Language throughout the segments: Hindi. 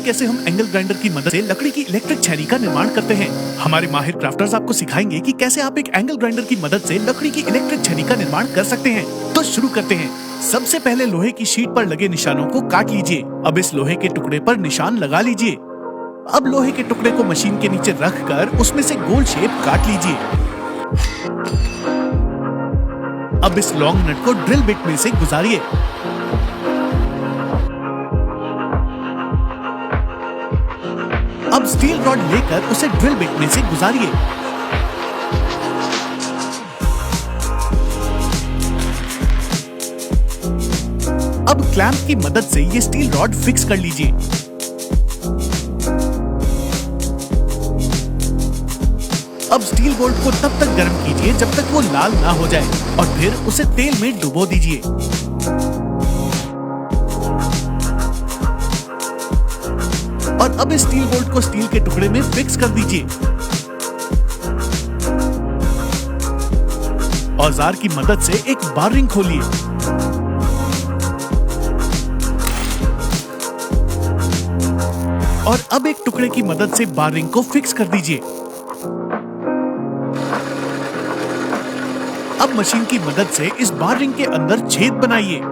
कैसे हम एंगल ग्राइंडर की मदद से लकड़ी की इलेक्ट्रिक छेनी का निर्माण करते हैं। हमारे माहिर क्राफ्टर्स आपको सिखाएंगे कि कैसे आप एक एंगल ग्राइंडर की मदद से लकड़ी की इलेक्ट्रिक छेनी का निर्माण कर सकते हैं। तो शुरू करते हैं। सबसे पहले लोहे की शीट पर लगे निशानों को काट लीजिए। अब इस लोहे के टुकड़े पर निशान लगा लीजिए। अब लोहे के टुकड़े को मशीन के नीचे रखकर उसमें से गोल शेप काट लीजिए। अब इस लॉन्ग नट को ड्रिल बिट में से गुजारिए। अब स्टील रॉड लेकर उसे ड्रिल बिट में से गुजारिए। अब क्लैंप की मदद से ये स्टील रॉड फिक्स कर लीजिए। अब स्टील बोल्ट को तब तक गर्म कीजिए जब तक वो लाल ना हो जाए और फिर उसे तेल में डुबो दीजिए। और अब इस स्टील बोल्ट को स्टील के टुकड़े में फिक्स कर दीजिए। औजार की मदद से एक बार रिंग खोलिए। और अब एक टुकड़े की मदद से बार रिंग को फिक्स कर दीजिए। अब मशीन की मदद से इस बार रिंग के अंदर छेद बनाइए।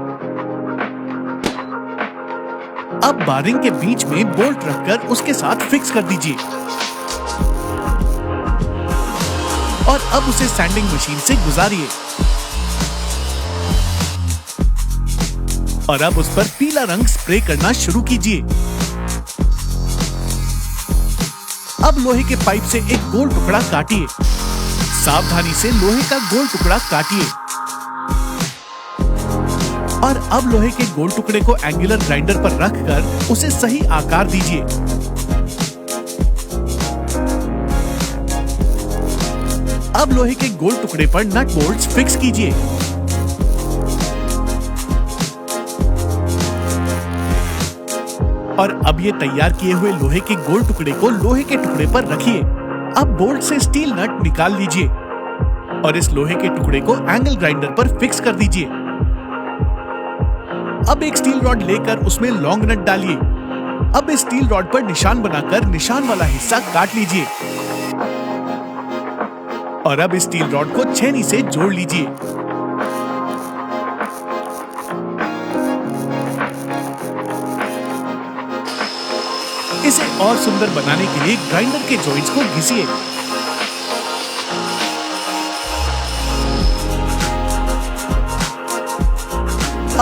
अब बारिंग के बीच में बोल्ट रखकर उसके साथ फिक्स कर दीजिए और अब उसे सैंडिंग मशीन से गुजारिए और अब उस पर पीला रंग स्प्रे करना शुरू कीजिए। अब लोहे के पाइप से एक गोल टुकड़ा काटिए। सावधानी से लोहे का गोल टुकड़ा काटिए और अब लोहे के गोल टुकड़े को एंगुलर ग्राइंडर पर रखकर उसे सही आकार दीजिए। अब लोहे के गोल टुकड़े पर नट बोल्ट्स फिक्स कीजिए। और अब ये तैयार किए हुए लोहे के गोल टुकड़े को लोहे के टुकड़े पर रखिए। अब बोल्ट से स्टील नट निकाल लीजिए और इस लोहे के टुकड़े को एंगल ग्राइंडर पर फिक्स कर दीजिए। अब एक स्टील रॉड लेकर उसमें लॉन्ग नट डालिए। अब इस स्टील रॉड पर निशान बनाकर निशान वाला हिस्सा काट लीजिए और अब इस स्टील रॉड को छेनी से जोड़ लीजिए। इसे और सुंदर बनाने के लिए ग्राइंडर के जॉइंट्स को घिसिए।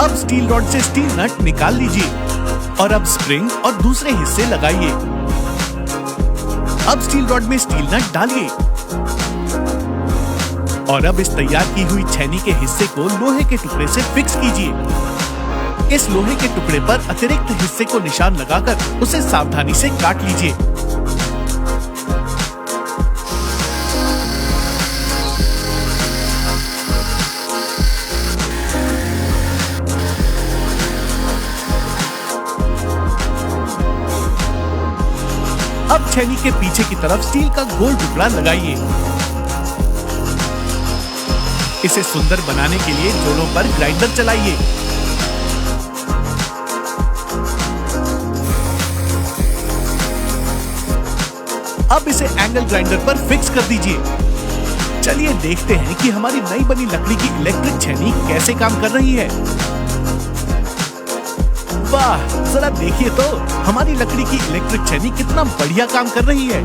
अब स्टील रॉड से स्टील नट निकाल लीजिए और अब स्प्रिंग और दूसरे हिस्से लगाइए। अब स्टील रॉड में स्टील नट डालिए और अब इस तैयार की हुई छेनी के हिस्से को लोहे के टुकड़े से फिक्स कीजिए। इस लोहे के टुकड़े पर अतिरिक्त हिस्से को निशान लगाकर उसे सावधानी से काट लीजिए। अब छेनी के पीछे की तरफ स्टील का गोल टुकड़ा लगाइए। इसे सुंदर बनाने के लिए जोड़ों पर ग्राइंडर चलाइए। अब इसे एंगल ग्राइंडर पर फिक्स कर दीजिए। चलिए देखते हैं कि हमारी नई बनी लकड़ी की इलेक्ट्रिक छेनी कैसे काम कर रही है। वाह, जरा देखिए तो हमारी लकड़ी की इलेक्ट्रिक छेनी कितना बढ़िया काम कर रही है।